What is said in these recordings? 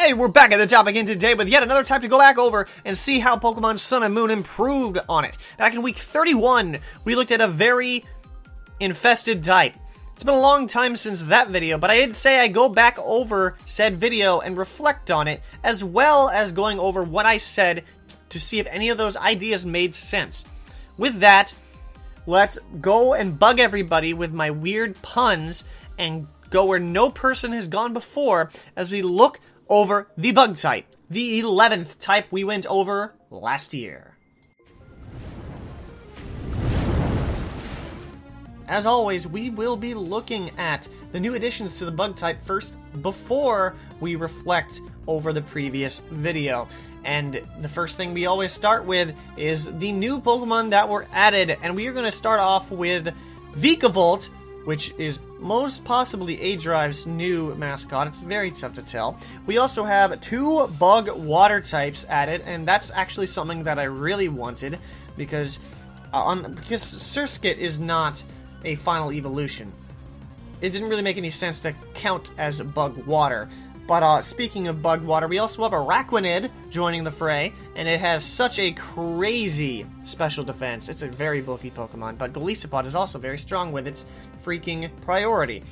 Hey, we're back at the top again today with yet another type to go back over and see how Pokemon Sun and Moon improved on it. Back in week 31, we looked at a very infested type. It's been a long time since that video, but I did say I'd go back over said video and reflect on it, as well as going over what I said to see if any of those ideas made sense. With that, let's go and bug everybody with my weird puns and go where no person has gone before as we look over the bug type, the 11th type we went over last year. As always, we will be looking at the new additions to the bug type first before we reflect over the previous video. And the first thing we always start with is the new Pokemon that were added, and we are going to start off with Vikavolt, which is most possibly A-Drive's new mascot. It's very tough to tell. We also have two bug water types added, and that's actually something that I really wanted because Surskit is not a final evolution. It didn't really make any sense to count as bug water. But speaking of bug water, we also have a Araquanid joining the fray, and it has such a crazy special defense. It's a very bulky Pokemon, but Golisopod is also very strong with its freaking priority.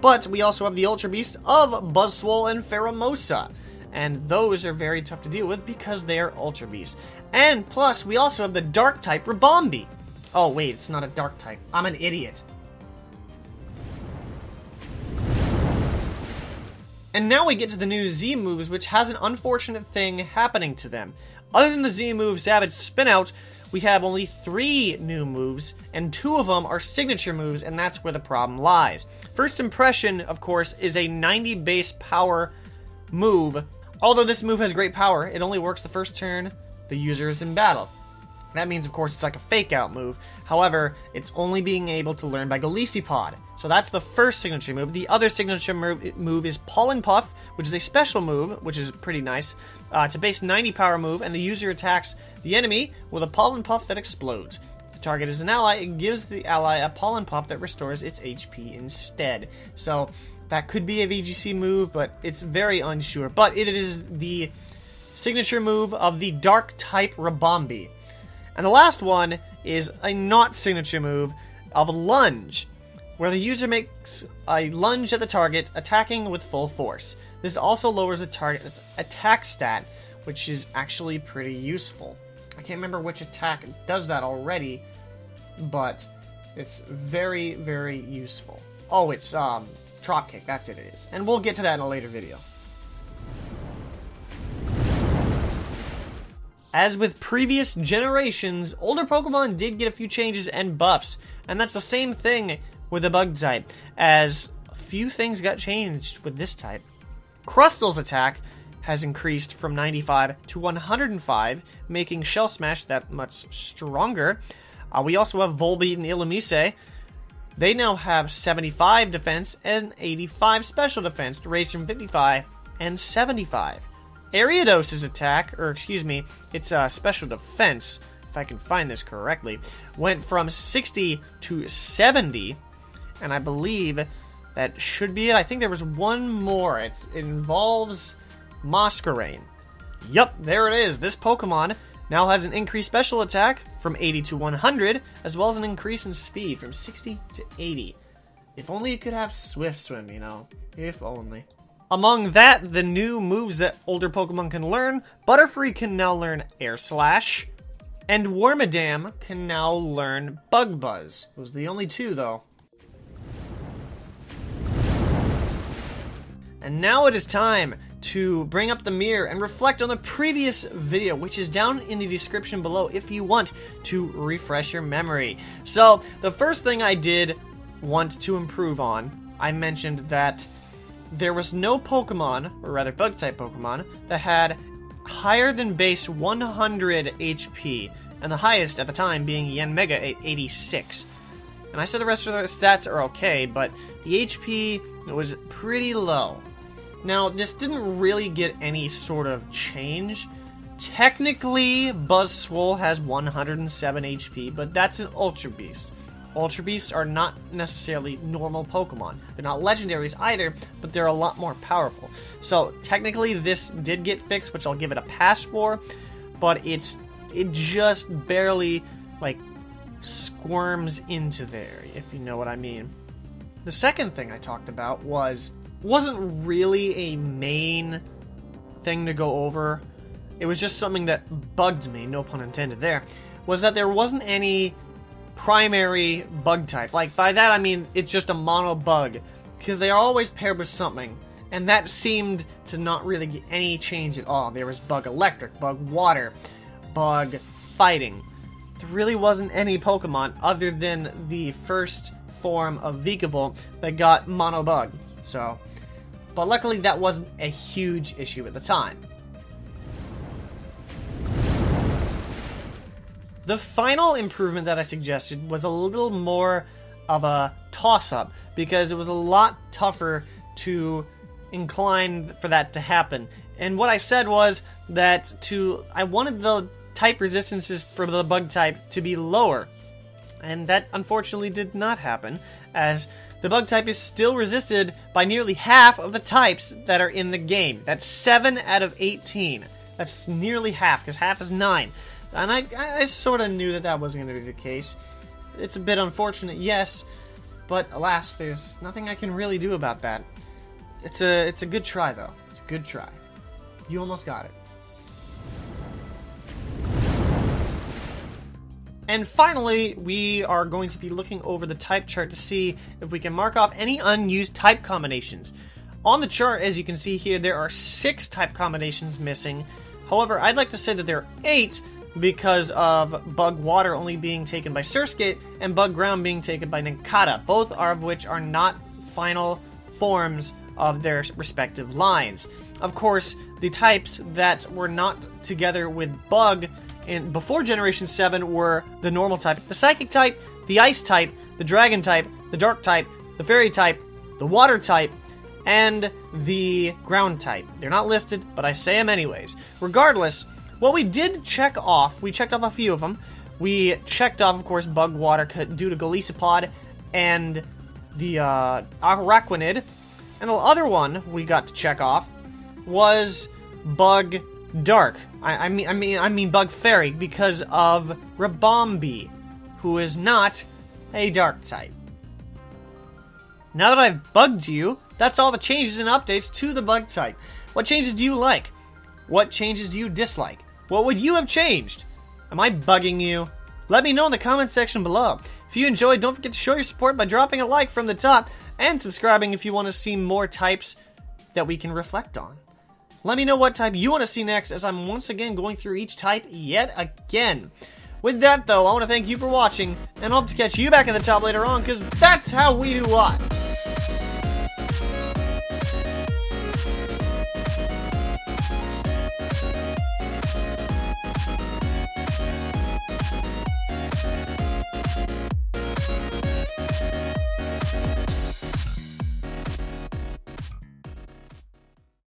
But we also have the Ultra Beast of Buzzwole and Pheromosa, and those are very tough to deal with because they are Ultra Beasts. And plus, we also have the Dark type Ribombee. Oh wait, it's not a Dark type. I'm an idiot. And now we get to the new Z moves, which has an unfortunate thing happening to them. Other than the Z move Savage Spinout, we have only 3 new moves, and 2 of them are signature moves, and that's where the problem lies. First Impression, of course, is a 90 base power move. Although this move has great power, it only works the first turn the user is in battle. That means, of course, it's like a fake-out move. However, it's only being able to learn by Golisopod. So that's the first signature move. The other signature move is Pollen Puff, which is a special move, which is pretty nice. It's a base 90 power move, and the user attacks the enemy with a Pollen Puff that explodes. If the target is an ally, it gives the ally a Pollen Puff that restores its HP instead. So that could be a VGC move, but it's very unsure. But it is the signature move of the Dark-type Ribombee. And the last one is a not signature move of Lunge, where the user makes a lunge at the target, attacking with full force. This also lowers the target's attack stat, which is actually pretty useful. I can't remember which attack does that already, but it's very, very useful. Oh, it's Drop Kick, that's it is. And we'll get to that in a later video. As with previous generations, older Pokemon did get a few changes and buffs, and that's the same thing with the bug type, as a few things got changed with this type. Crustal's attack has increased from 95 to 105, making Shell Smash that much stronger. We also have Volbeat and Illumise. They now have 75 defense and 85 special defense, raised from 55 and 75. Ariados's attack, or excuse me, its special defense, if I can find this correctly, went from 60 to 70, and I believe that should be it. I think there was one more. It involves Masquerain. Yup, there it is. This Pokemon now has an increased special attack from 80 to 100, as well as an increase in speed from 60 to 80. If only it could have Swift Swim, you know. If only. Among that, the new moves that older Pokemon can learn, Butterfree can now learn Air Slash, and Wormadam can now learn Bug Buzz. Those are the only 2, though. And now it is time to bring up the mirror and reflect on the previous video, which is down in the description below if you want to refresh your memory. So, the first thing I did want to improve on, I mentioned that there was no Pokemon, or rather Bug-type Pokemon, that had higher than base 100 HP, and the highest at the time being Yanmega at 86. And I said the rest of the stats are okay, but the HP was pretty low. Now, this didn't really get any sort of change. Technically, Buzzwole has 107 HP, but that's an Ultra Beast. Ultra Beasts are not necessarily normal Pokemon. They're not legendaries either, but they're a lot more powerful. So technically this did get fixed, which I'll give it a pass for, but it just barely like squirms into there, if you know what I mean. The second thing I talked about wasn't really a main thing to go over. It was just something that bugged me, no pun intended there, was that there wasn't any primary bug type. Like, by that I mean it's just a mono bug, because they are always paired with something, and that seemed to not really get any change at all. There was bug electric, bug water, bug fighting. There really wasn't any Pokemon other than the first form of Vikavolt that got mono bug. So, but luckily that wasn't a huge issue at the time. The final improvement that I suggested was a little more of a toss-up, because it was a lot tougher to incline for that to happen. And what I said was that I wanted the type resistances for the bug type to be lower. And that unfortunately did not happen, as the bug type is still resisted by nearly half of the types that are in the game. That's 7 out of 18. That's nearly half, because half is 9. And I sort of knew that wasn't going to be the case. It's a bit unfortunate, yes, but alas, there's nothing I can really do about that. It's a good try, though. It's a good try. You almost got it. And finally, we are going to be looking over the type chart to see if we can mark off any unused type combinations. On the chart, as you can see here, there are 6 type combinations missing. However, I'd like to say that there are 8 because of Bug Water only being taken by Surskit and Bug Ground being taken by Nincada, both of which are not final forms of their respective lines. Of course, the types that were not together with Bug before Generation 7 were the Normal type, the Psychic type, the Ice type, the Dragon type, the Dark type, the Fairy type, the Water type, and the Ground type. They're not listed, but I say them anyways. Regardless, what we did check off, we checked off a few of them. We checked off, of course, Bug Water due to Golisopod and the Araquanid. And the other one we got to check off was Bug Dark. I mean Bug Fairy, because of Rabombi, who is not a Dark type. Now that I've bugged you, that's all the changes and updates to the Bug type. What changes do you like? What changes do you dislike? What would you have changed? Am I bugging you? Let me know in the comment section below. If you enjoyed, don't forget to show your support by dropping a like from the top and subscribing if you want to see more types that we can reflect on. Let me know what type you want to see next, as I'm once again going through each type yet again. With that, though, I want to thank you for watching, and I hope to catch you back at the top later on, because that's how we do what?